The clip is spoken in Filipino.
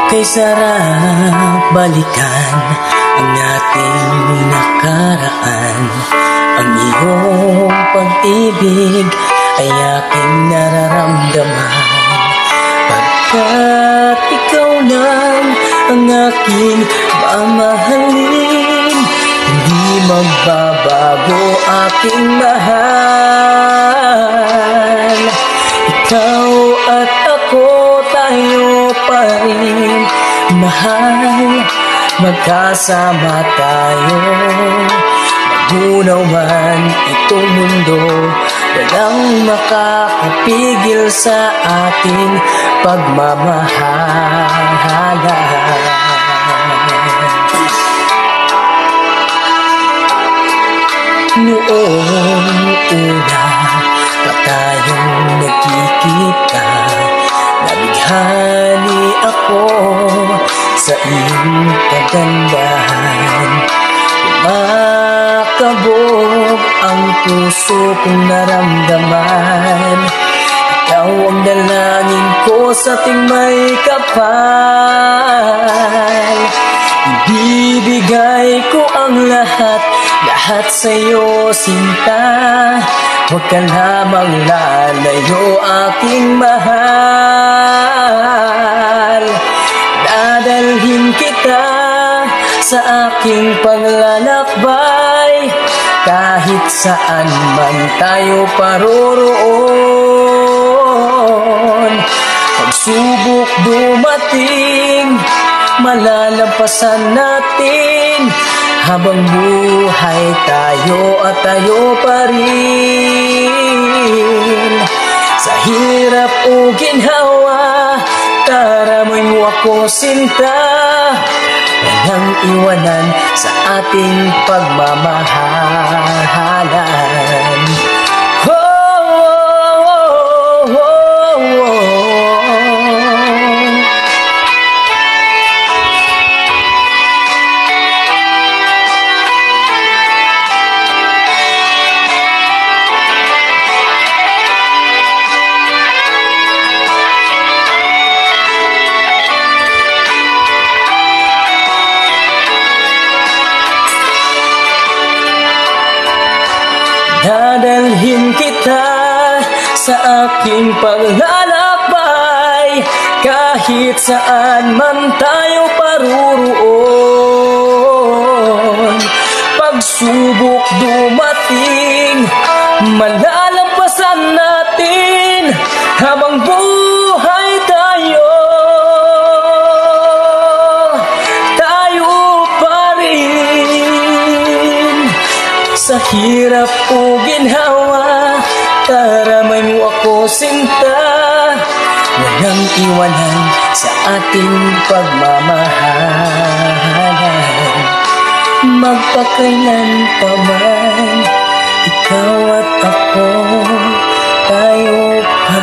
Kay sarap balikan ang ating nakaraan. Ang iyong pag-ibig ay aking nararamdaman, pagkat ikaw lang ang aking mamahalin. Hindi magbabago aking mahal. Ikaw at ako, tayo pa rin mahal. Magkasama tayo, magunaw man itong mundo, walang makakapigil sa ating pagmamahalan. Noong una pa tayong nagkikita, nabighani ako sa iyong kagandahan. Kumakabog ang puso kong naramdaman. Ikaw ang dalangin ko sa tuwing may kapal. Ibibigay ko ang lahat sa'yo, sinta. Huwag ka lamang lalayo, aking mahal. Dadalhin kita sa aking paglalakbay, kahit saan man tayo paroroon. Pagsubok dumating, malalampasan natin. Habang buhay tayo at tayo pa rin. Sa hirap o ginhawa, taramoy mo ako, sinta. Walang iwanan sa ating pagmamahalan. Oh, oh, oh, oh, oh. Dadalhin kita sa aking paglalakbay, kahit saan man tayo paroroon. Pagsubok dumating, malalampasan natin. Habang buhay tayo, tayo pa rin. Sa hirap o ginhawa, taramay mo ako, sinta. Walang iwanan sa ating pagmamahalan. Magpakailan pa man, ikaw at ako, tayo pa